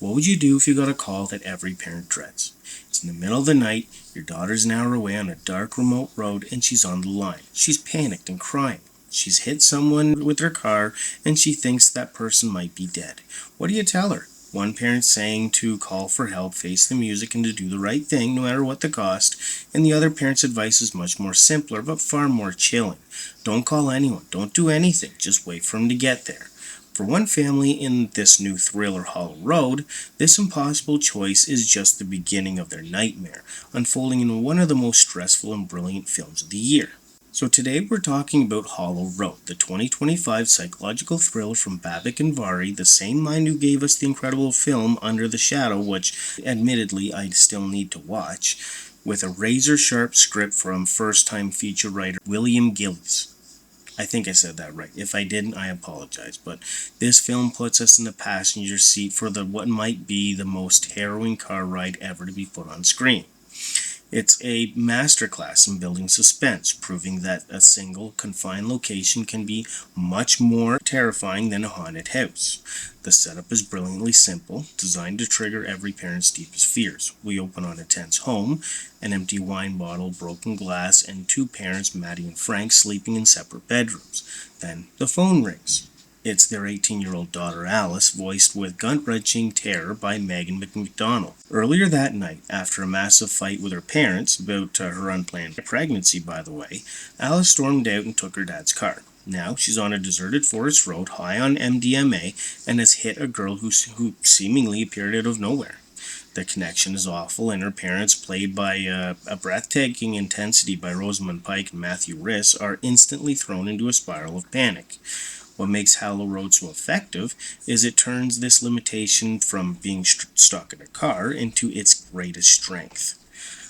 What would you do if you got a call that every parent dreads? It's in the middle of the night, your daughter's an hour away on a dark remote road, and she's on the line. She's panicked and crying. She's hit someone with her car, and she thinks that person might be dead. What do you tell her? One parent saying to call for help, face the music, and to do the right thing no matter what the cost, and the other parent's advice is much more simpler but far more chilling. Don't call anyone, don't do anything, just wait for him to get there. For one family in this new thriller Hollow Road, this impossible choice is just the beginning of their nightmare, unfolding in one of the most stressful and brilliant films of the year. So today we're talking about Hollow Road, the 2025 psychological thriller from Babak and Vari, the same mind who gave us the incredible film Under the Shadow, which admittedly I still need to watch, with a razor-sharp script from first-time feature writer William Gillies. I think I said that right. If I didn't, I apologize. But this film puts us in the passenger seat for what might be the most harrowing car ride ever to be put on screen. It's a masterclass in building suspense, proving that a single, confined location can be much more terrifying than a haunted house. The setup is brilliantly simple, designed to trigger every parent's deepest fears. We open on a tense home, an empty wine bottle, broken glass, and two parents, Maddie and Frank, sleeping in separate bedrooms. Then the phone rings. It's their 18-year-old daughter Alice, voiced with gut-wrenching terror by Megan McDonald. Earlier that night, after a massive fight with her parents, about her unplanned pregnancy by the way, Alice stormed out and took her dad's car. Now she's on a deserted forest road, high on MDMA, and has hit a girl who seemingly appeared out of nowhere. The connection is awful, and her parents, played by a breathtaking intensity by Rosamund Pike and Matthew Rhys, are instantly thrown into a spiral of panic. What makes Hollow Road so effective is it turns this limitation from being stuck in a car into its greatest strength.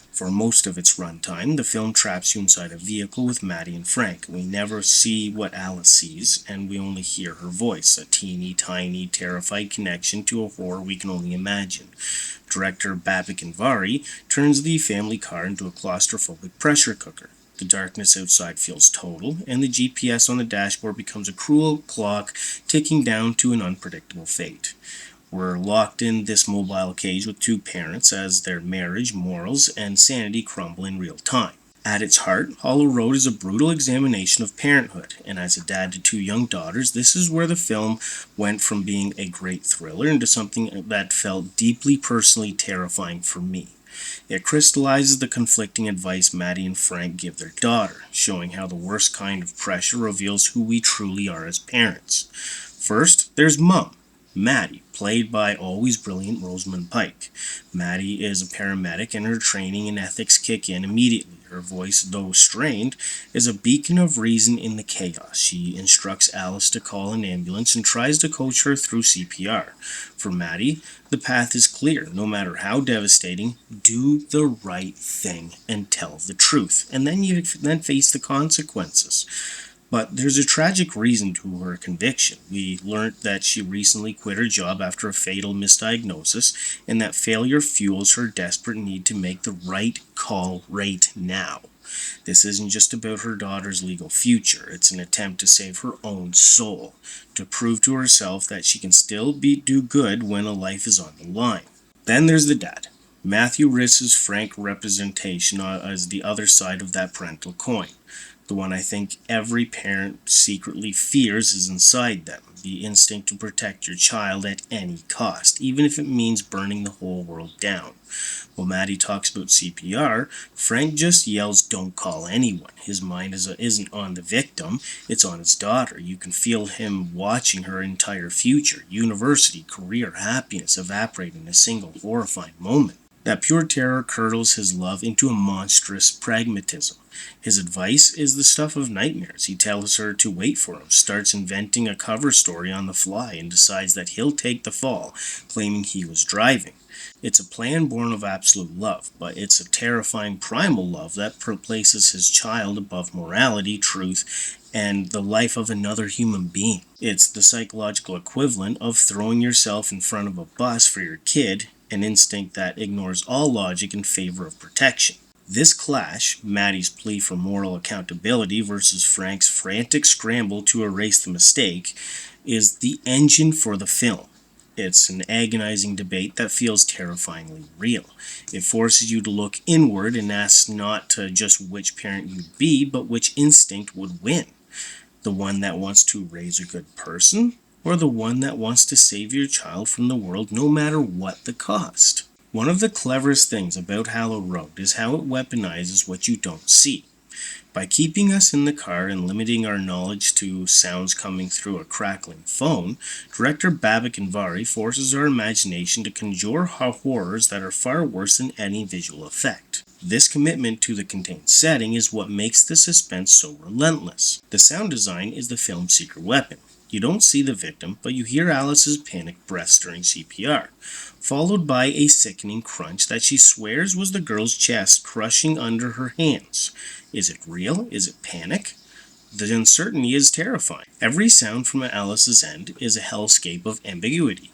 For most of its runtime, the film traps you inside a vehicle with Maddie and Frank. We never see what Alice sees, and we only hear her voice, a teeny tiny, terrified connection to a horror we can only imagine. Director Babak and Vari turns the family car into a claustrophobic pressure cooker. The darkness outside feels total, and the GPS on the dashboard becomes a cruel clock ticking down to an unpredictable fate. We're locked in this mobile cage with two parents as their marriage, morals, and sanity crumble in real time. At its heart, Hollow Road is a brutal examination of parenthood, and as a dad to two young daughters, this is where the film went from being a great thriller into something that felt deeply personally terrifying for me. It crystallizes the conflicting advice Maddie and Frank give their daughter, showing how the worst kind of pressure reveals who we truly are as parents. First, there's Mum, Maddie, played by always brilliant Rosamund Pike. Maddie is a paramedic, and her training and ethics kick in immediately. Her voice, though strained, is a beacon of reason in the chaos. She instructs Alice to call an ambulance and tries to coach her through CPR. For Maddie, the path is clear. No matter how devastating, do the right thing and tell the truth, and then you face the consequences. But there's a tragic reason to her conviction. We learned that she recently quit her job after a fatal misdiagnosis, and that failure fuels her desperate need to make the right call right now. This isn't just about her daughter's legal future. It's an attempt to save her own soul, to prove to herself that she can still do good when a life is on the line. Then there's the dad. Matthew Rhys's frank representation as the other side of that parental coin. The one I think every parent secretly fears is inside them, the instinct to protect your child at any cost, even if it means burning the whole world down. While Maddie talks about CPR, Frank just yells, "Don't call anyone." His mind isn't on the victim, it's on his daughter. You can feel him watching her entire future, university, career, happiness evaporate in a single horrifying moment. That pure terror curdles his love into a monstrous pragmatism. His advice is the stuff of nightmares. He tells her to wait for him, starts inventing a cover story on the fly, and decides that he'll take the fall, claiming he was driving. It's a plan born of absolute love, but it's a terrifying primal love that places his child above morality, truth, and the life of another human being. It's the psychological equivalent of throwing yourself in front of a bus for your kid, an instinct that ignores all logic in favor of protection. This clash, Maddie's plea for moral accountability versus Frank's frantic scramble to erase the mistake, is the engine for the film. It's an agonizing debate that feels terrifyingly real. It forces you to look inward and ask not just which parent you'd be, but which instinct would win. The one that wants to raise a good person, or the one that wants to save your child from the world no matter what the cost? One of the cleverest things about Hollow Road is how it weaponizes what you don't see. By keeping us in the car and limiting our knowledge to sounds coming through a crackling phone, director Babak Anvari forces our imagination to conjure horrors that are far worse than any visual effect. This commitment to the contained setting is what makes the suspense so relentless. The sound design is the film's secret weapon. You don't see the victim, but you hear Alice's panicked breaths during CPR, followed by a sickening crunch that she swears was the girl's chest crushing under her hands. Is it real? Is it panic? The uncertainty is terrifying. Every sound from Alice's end is a hellscape of ambiguity.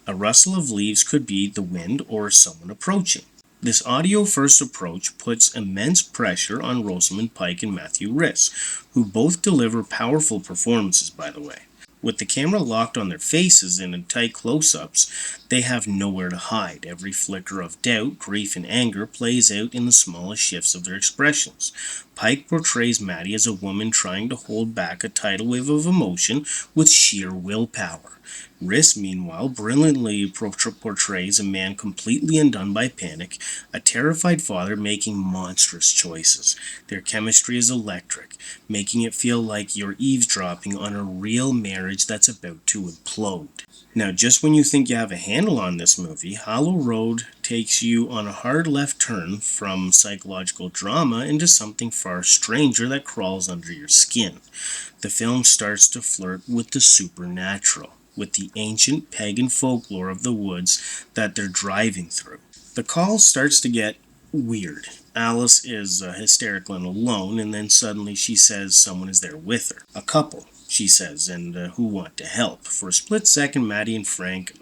A rustle of leaves could be the wind or someone approaching. This audio-first approach puts immense pressure on Rosamund Pike and Matthew Rhys, who both deliver powerful performances, by the way. With the camera locked on their faces and in tight close-ups, they have nowhere to hide. Every flicker of doubt, grief, and anger plays out in the smallest shifts of their expressions. Pike portrays Maddie as a woman trying to hold back a tidal wave of emotion with sheer willpower. Rhys, meanwhile, brilliantly portrays a man completely undone by panic, a terrified father making monstrous choices. Their chemistry is electric, making it feel like you're eavesdropping on a real marriage that's about to implode. Now, just when you think you have a handle on this movie, Hollow Road takes you on a hard left turn from psychological drama into something far stranger that crawls under your skin. The film starts to flirt with the supernatural, with the ancient pagan folklore of the woods that they're driving through. The call starts to get weird. Alice is hysterical and alone, and then suddenly she says someone is there with her. A couple, she says, and who want to help. For a split second, Maddie and Frank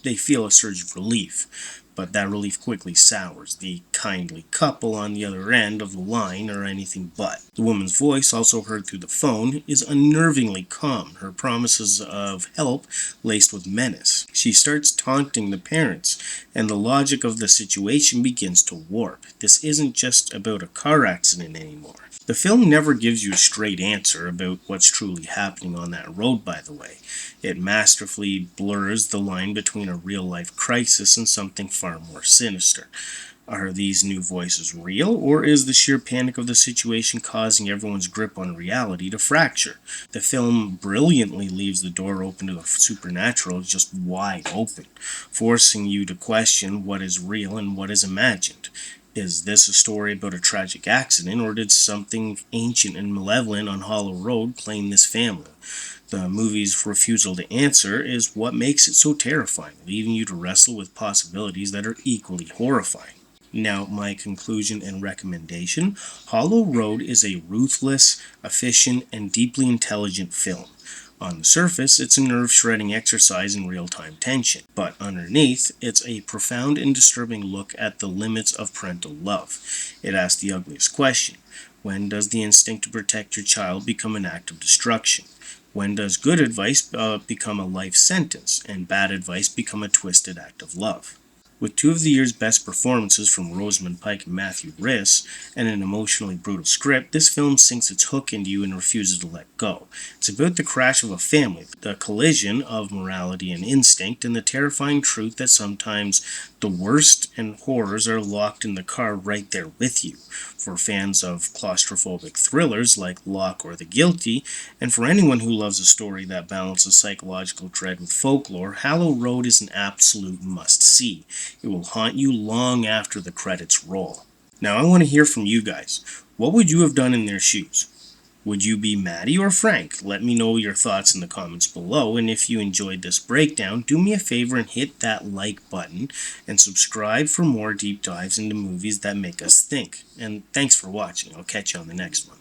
they feel a surge of relief, but that relief quickly sours. The kindly couple on the other end of the line are anything but. The woman's voice, also heard through the phone, is unnervingly calm, her promises of help laced with menace. She starts taunting the parents, and the logic of the situation begins to warp. This isn't just about a car accident anymore. The film never gives you a straight answer about what's truly happening on that road, by the way. It masterfully blurs the line between a real-life crisis and something far more sinister. Are these new voices real, or is the sheer panic of the situation causing everyone's grip on reality to fracture? The film brilliantly leaves the door open to the supernatural just wide open, forcing you to question what is real and what is imagined. Is this a story about a tragic accident, or did something ancient and malevolent on Hollow Road claim this family? The movie's refusal to answer is what makes it so terrifying, leaving you to wrestle with possibilities that are equally horrifying. Now, my conclusion and recommendation: Hollow Road is a ruthless, efficient, and deeply intelligent film. On the surface, it's a nerve-shredding exercise in real-time tension, but underneath, it's a profound and disturbing look at the limits of parental love. It asks the ugliest question: when does the instinct to protect your child become an act of destruction? When does good advice become a life sentence, and bad advice become a twisted act of love? With two of the year's best performances from Rosamund Pike and Matthew Rhys, and an emotionally brutal script, this film sinks its hook into you and refuses to let go. It's about the crash of a family, the collision of morality and instinct, and the terrifying truth that sometimes the worst and horrors are locked in the car right there with you. For fans of claustrophobic thrillers like Locke or The Guilty, and for anyone who loves a story that balances psychological dread with folklore, Hollow Road is an absolute must-see. It will haunt you long after the credits roll. Now I want to hear from you guys. What would you have done in their shoes? Would you be Maddie or Frank? Let me know your thoughts in the comments below, and if you enjoyed this breakdown, do me a favor and hit that like button, and subscribe for more deep dives into movies that make us think. And thanks for watching. I'll catch you on the next one.